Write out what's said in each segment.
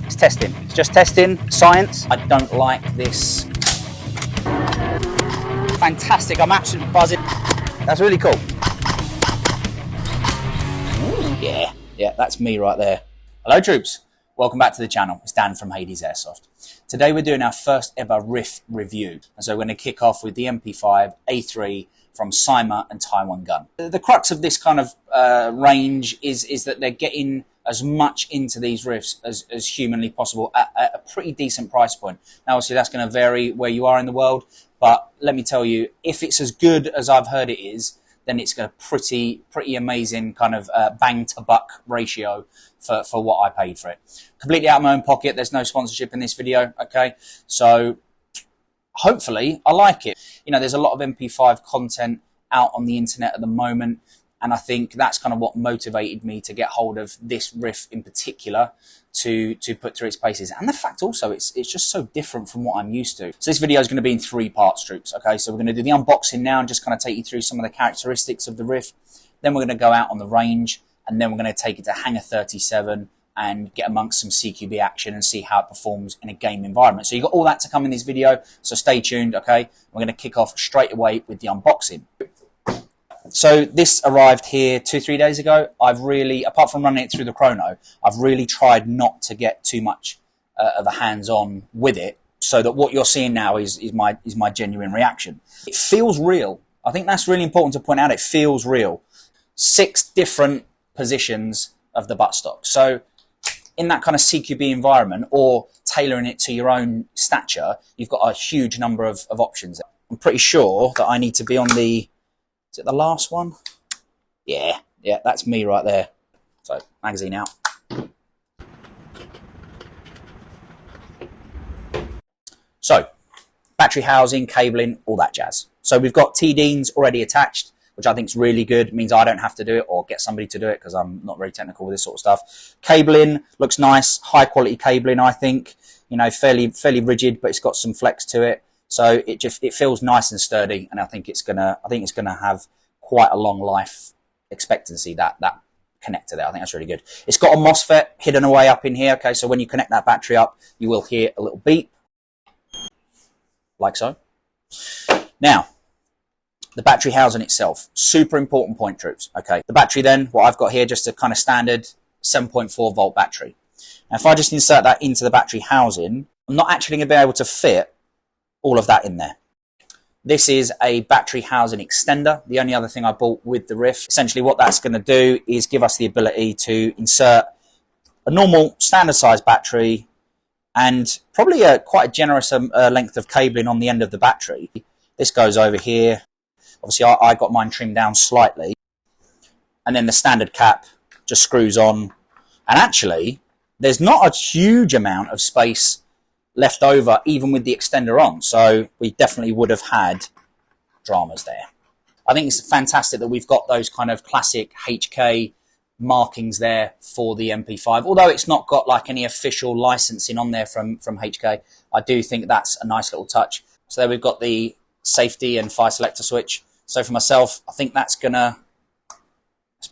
It's testing. It's just testing, science. I don't like this. Fantastic, I'm absolutely buzzing. That's really cool. Ooh, yeah, that's me right there. Hello troops, welcome back to the channel. It's Dan from Hades Airsoft. Today we're doing our first ever RIF review. And so we're going to kick off with the MP5 A3 from Cyma and Taiwan Gun. The crux of this kind of range is that they're getting as much into these RIFs as humanly possible at a pretty decent price point. Now obviously that's going to vary where you are in the world, but let me tell you, if it's as good as I've heard it is, then it's got a pretty amazing kind of bang to buck ratio for what I paid for it. Completely out of my own pocket. There's no sponsorship in this video, okay? So hopefully I like it. You know, there's a lot of MP5 content out on the internet at the moment, and I think that's kind of what motivated me to get hold of this RIF in particular to put through its paces. And the fact also, it's just so different from what I'm used to. So this video is going to be in 3 parts, troops, okay? So we're going to do the unboxing now and just kind of take you through some of the characteristics of the RIF. Then we're going to go out on the range, and then we're going to take it to Hangar 37 and get amongst some CQB action and see how it performs in a game environment. So you've got all that to come in this video, so stay tuned, okay? We're going to kick off straight away with the unboxing. So this arrived here 2-3 days ago. I've really, apart from running it through the chrono, I've really tried not to get too much of a hands-on with it, so that what you're seeing now is my genuine reaction. It feels real. I think that's really important to point out. It feels real. 6 different positions of the buttstock. So in that kind of CQB environment, or tailoring it to your own stature, you've got a huge number of options. I'm pretty sure that I need to be on the, is it the last one? Yeah, that's me right there. So, magazine out. So, battery housing, cabling, all that jazz. So we've got T-Deans already attached, which I think is really good. It means I don't have to do it or get somebody to do it because I'm not very technical with this sort of stuff. Cabling looks nice, high quality cabling, I think. You know, fairly rigid, but it's got some flex to it. So it feels nice and sturdy, and I think it's gonna have quite a long life expectancy, that connector there. I think that's really good. It's got a MOSFET hidden away up in here. Okay, so when you connect that battery up, you will hear a little beep, like so. Now, the battery housing itself, super important point, troops. Okay, the battery then, what I've got here, just a kind of standard 7.4 volt battery. Now, if I just insert that into the battery housing, I'm not actually going to be able to fit all of that in there. This is a battery housing extender, the only other thing I bought with the RIF. Essentially what that's going to do is give us the ability to insert a normal standard size battery and probably quite a generous length of cabling on the end of the battery. This goes over here. Obviously I got mine trimmed down slightly, and then the standard cap just screws on, and actually there's not a huge amount of space left over even with the extender on, so we definitely would have had dramas there. I think it's fantastic that we've got those kind of classic HK markings there for the MP5, although it's not got like any official licensing on there from HK. I do think that's a nice little touch. So there we've got the safety and fire selector switch. So for myself, I think it's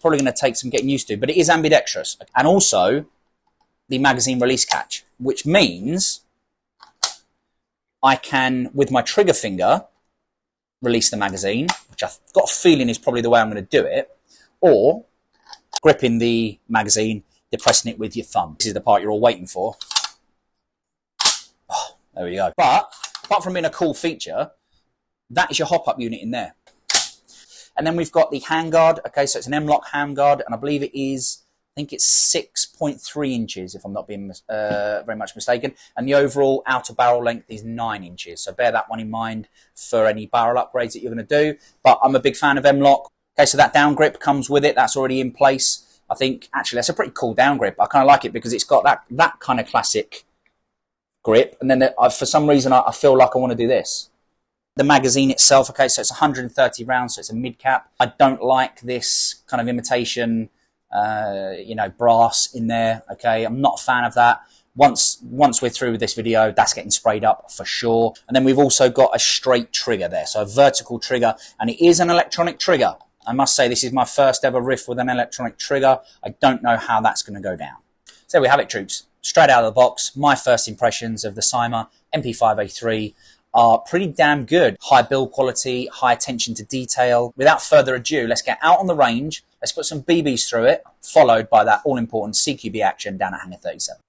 probably gonna take some getting used to, but it is ambidextrous. And also the magazine release catch, which means I can, with my trigger finger, release the magazine, which I've got a feeling is probably the way I'm going to do it, or gripping the magazine, depressing it with your thumb. This is the part you're all waiting for. Oh, there we go. But apart from being a cool feature, that is your hop-up unit in there. And then we've got the handguard. Okay, so it's an M-LOC handguard, and I believe it is, I think it's 6.3 inches, if I'm not being very much mistaken. And the overall outer barrel length is 9 inches. So bear that one in mind for any barrel upgrades that you're going to do. But I'm a big fan of M-LOC. Okay, so that down grip comes with it. That's already in place. I think, actually, that's a pretty cool down grip. I kind of like it because it's got that kind of classic grip. And then for some reason, I feel like I want to do this. The magazine itself, okay, so it's 130 rounds, so it's a mid-cap. I don't like this kind of imitation brass in there. Okay, I'm not a fan of that. Once we're through with this video, that's getting sprayed up for sure. And then we've also got a straight trigger there, so a vertical trigger, and it is an electronic trigger. I must say this is my first ever RIF with an electronic trigger. I don't know how that's going to go down. So there we have it, troops. straight out of the box, my first impressions of the Cyma MP5 A3 are pretty damn good. High build quality, high attention to detail. Without further ado, let's get out on the range. Let's put some BBs through it, followed by that all-important CQB action down at Hangar 37.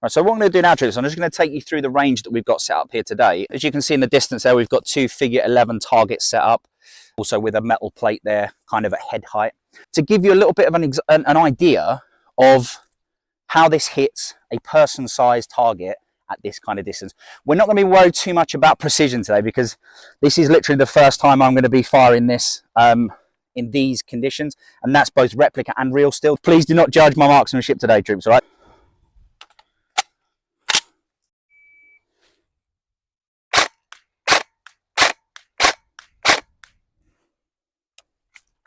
Right, so what I'm going to do now, troops, I'm just going to take you through the range that we've got set up here today. As you can see in the distance there, we've got 2 figure 11 targets set up, also with a metal plate there, kind of at head height. To give you a little bit of an idea of how this hits a person-sized target at this kind of distance. We're not going to be worried too much about precision today, because this is literally the first time I'm going to be firing this in these conditions, and that's both replica and real steel. Please do not judge my marksmanship today, troops, all right?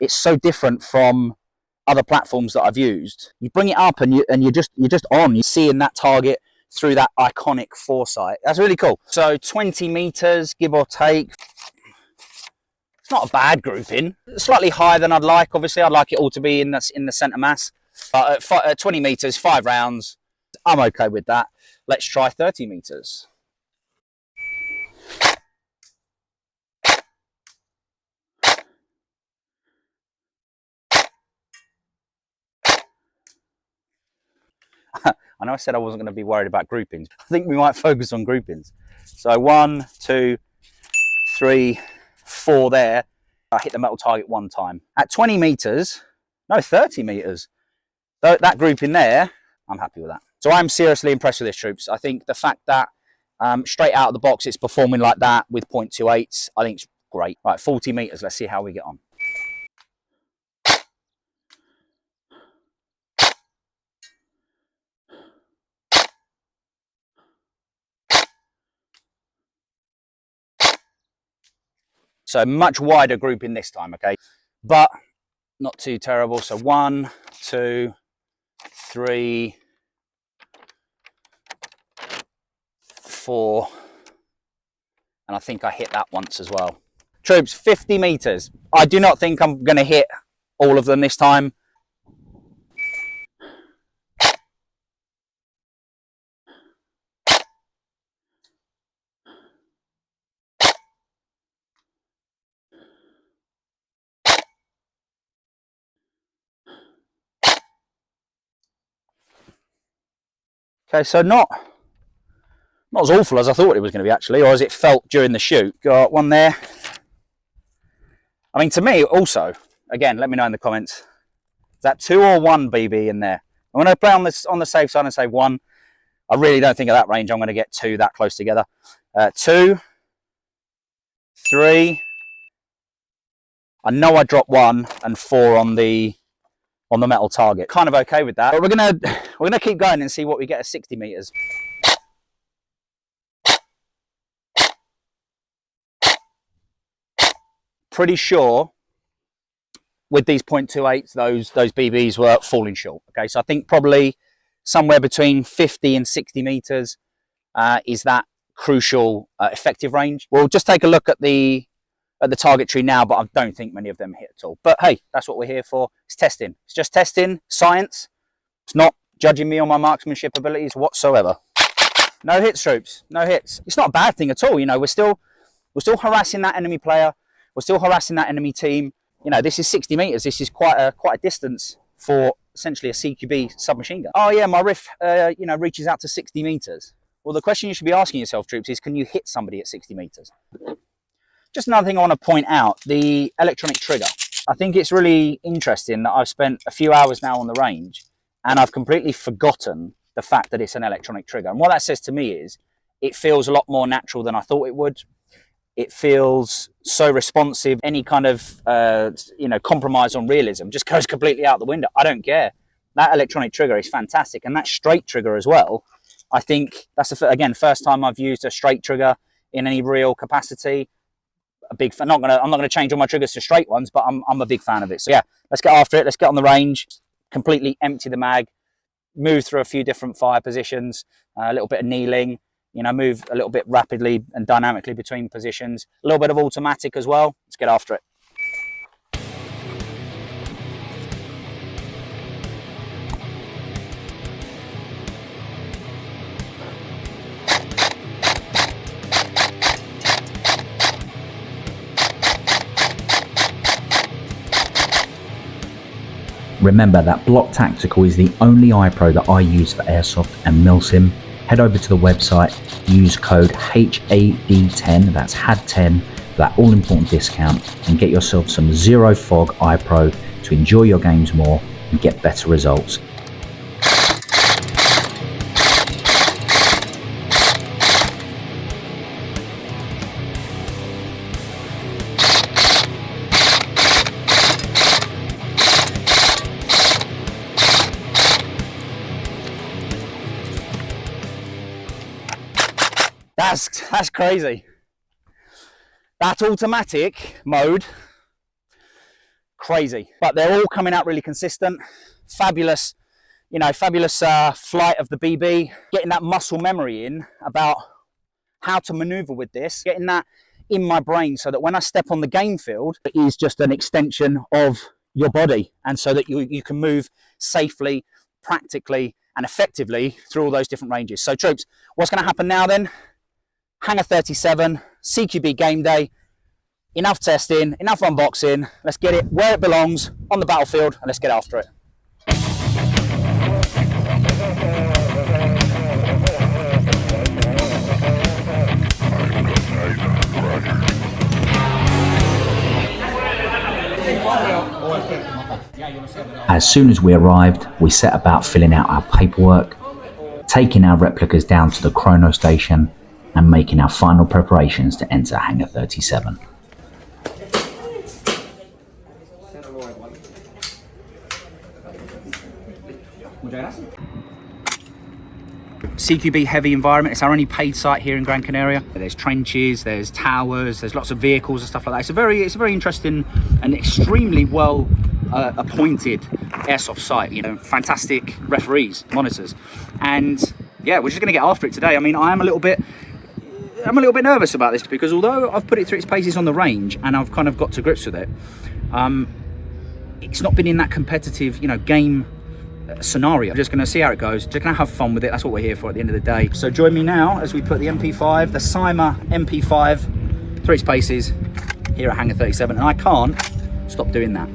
It's so different from other platforms that I've used. You bring it up and you're just on. You're seeing that target through that iconic foresight. That's really cool. So 20 meters, give or take. It's not a bad grouping. Slightly higher than I'd like. Obviously, I'd like it all to be in the center mass. But at 20 meters, 5 rounds, I'm okay with that. Let's try 30 meters. I know I said I wasn't going to be worried about groupings. I think we might focus on groupings. So 1, 2, 3, 4 there. I hit the metal target 1 time. At 20 meters, no, 30 meters. That grouping there, I'm happy with that. So I'm seriously impressed with this, troops. I think the fact that straight out of the box it's performing like that with 0.28s, I think it's great. Right, 40 meters, let's see how we get on. So much wider grouping this time, okay? But not too terrible. So 1, 2, 3, 4. And I think I hit that once as well. Troops, 50 meters. I do not think I'm going to hit all of them this time. Okay, so not as awful as I thought it was going to be, actually, or as it felt during the shoot. Got one there. I mean, to me, also, again, let me know in the comments, is that 2 or 1 BB in there? I'm going to play on the safe side and say 1. I really don't think at that range I'm going to get 2 that close together. 2, 3. I know I dropped 1 and 4 on the metal target. Kind of okay with that. But we're gonna keep going and see what we get at 60 meters. Pretty sure with these 0.28s, those BBs were falling short. Okay, so I think probably somewhere between 50 and 60 meters is that crucial effective range. We'll just take a look at the target tree now, but I don't think many of them hit at all. But hey, that's what we're here for. It's testing. It's just testing, science. It's not judging me on my marksmanship abilities whatsoever. No hits, troops. No hits. It's not a bad thing at all. You know, we're still harassing that enemy player. We're still harassing that enemy team. You know, this is 60 meters. This is quite a distance for essentially a CQB submachine gun. Oh yeah, my riff, you know, reaches out to 60 meters. Well, the question you should be asking yourself, troops, is can you hit somebody at 60 meters? Just another thing I want to point out, the electronic trigger. I think it's really interesting that I've spent a few hours now on the range and I've completely forgotten the fact that it's an electronic trigger. And what that says to me is it feels a lot more natural than I thought it would. It feels so responsive. Any kind of you know, compromise on realism just goes completely out the window. I don't care. That electronic trigger is fantastic, and that straight trigger as well. I think that's again first time I've used a straight trigger in any real capacity. A big fan. I'm not gonna change all my triggers to straight ones, but I'm a big fan of it. So yeah, let's get after it. Let's get on the range. Completely empty the mag. Move through a few different fire positions. A little bit of kneeling. You know, move a little bit rapidly and dynamically between positions. A little bit of automatic as well. Let's get after it. remember that BLOC Tactical is the only EyePro that I use for Airsoft and Milsim. Head over to the website, use code HAD10, that's HAD10, for that all important discount, and get yourself some zero fog EyePro to enjoy your games more and get better results. That's crazy. That automatic mode, crazy. But they're all coming out really consistent. Fabulous, you know, fabulous flight of the BB. Getting that muscle memory in about how to maneuver with this, getting that in my brain so that when I step on the game field, it is just an extension of your body, and so that you can move safely, practically, and effectively through all those different ranges. So troops, what's going to happen now then? Hangar 37, CQB game day, enough testing, enough unboxing. Let's get it where it belongs, on the battlefield, and let's get after it. As soon as we arrived, we set about filling out our paperwork, taking our replicas down to the chrono station, and making our final preparations to enter Hangar 37. CQB heavy environment. It's our only paid site here in Gran Canaria. There's trenches, there's towers, there's lots of vehicles and stuff like that. It's a very interesting and extremely well appointed airsoft site. You know, fantastic referees, monitors, and yeah, we're just going to get after it today. I mean, I'm a little bit nervous about this because although I've put it through its paces on the range and I've kind of got to grips with it, it's not been in that competitive, you know, game scenario. I'm just going to see how it goes, just going to have fun with it. That's what we're here for at the end of the day. So join me now as we put the MP5, the Cyma MP5 through its paces here at Hangar 37, and I can't stop doing that.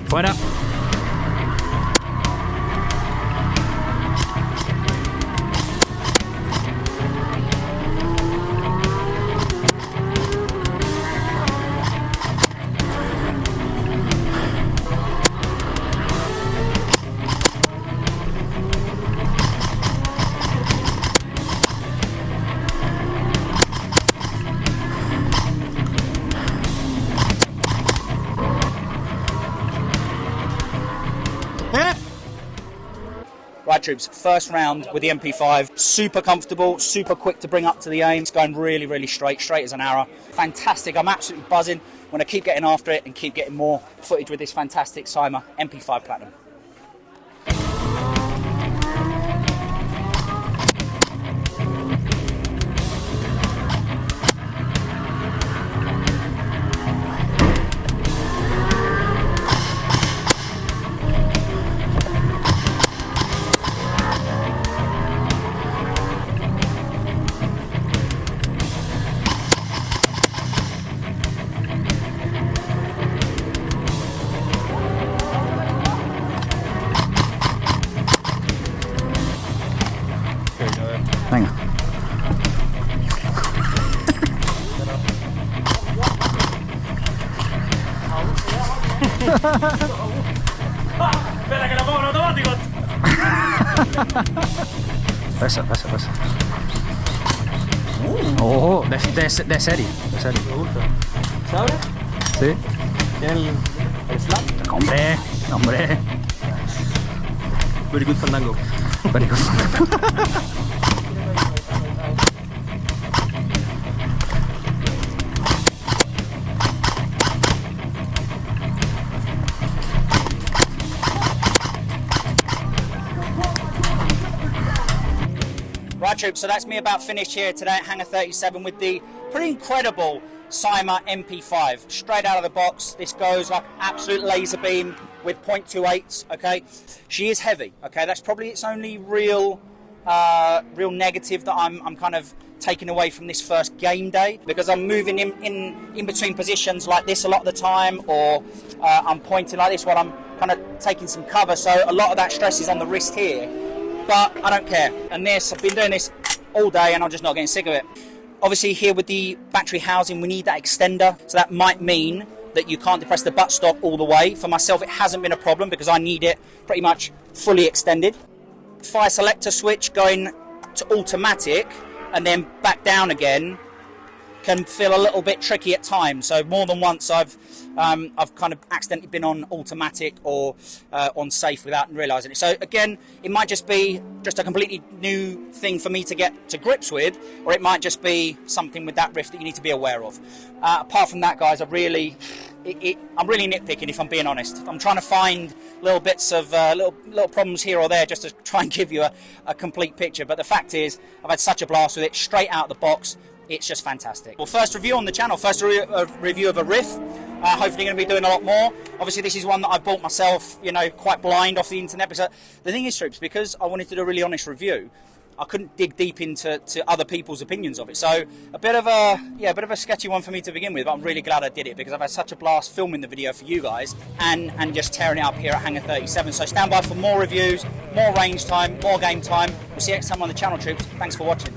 Fuera. Right troops, first round with the MP5, super comfortable, super quick to bring up to the aim. It's going really, really straight as an arrow. Fantastic, I'm absolutely buzzing. I'm going to keep getting after it and keep getting more footage with this fantastic Cyma MP5 Platinum. Venga. Espera que lo pongo en automático. Pesa. Oh, de serie. Me gusta. ¿Se abre? Sí. ¿Tiene el slap? Hombre. Very good fandango. Very good. Right troops, so that's me about finished here today at Hangar 37 with the pretty incredible Cyma MP5. Straight out of the box, this goes like absolute laser beam with .28, okay? She is heavy, okay? That's probably its only real real negative that I'm kind of taking away from this first game day, because I'm moving in between positions like this a lot of the time, or I'm pointing like this while I'm kind of taking some cover, so a lot of that stress is on the wrist here, but I don't care. And this, I've been doing this all day and I'm just not getting sick of it. Obviously here with the battery housing we need that extender, so that might mean that you can't depress the buttstock all the way. For myself it hasn't been a problem because I need it pretty much fully extended. Fire selector switch going to automatic and then back down again can feel a little bit tricky at times. So more than once I've kind of accidentally been on automatic or on safe without realising it. So again, it might just be just a completely new thing for me to get to grips with, or it might just be something with that rift that you need to be aware of. Apart from that, guys, I'm really nitpicking, if I'm being honest. I'm trying to find little bits of little problems here or there just to try and give you a complete picture. But the fact is, I've had such a blast with it straight out of the box. It's just fantastic. Well, first review on the channel, first review of a Rift. Hopefully going to be doing a lot more. Obviously this is one that I bought myself, you know, quite blind off the internet. Because the thing is, Troops, because I wanted to do a really honest review, I couldn't dig deep into other people's opinions of it. So a bit of a sketchy one for me to begin with, but I'm really glad I did it because I've had such a blast filming the video for you guys and just tearing it up here at Hangar 37. So stand by for more reviews, more range time, more game time. We'll see you next time on the channel, Troops. Thanks for watching.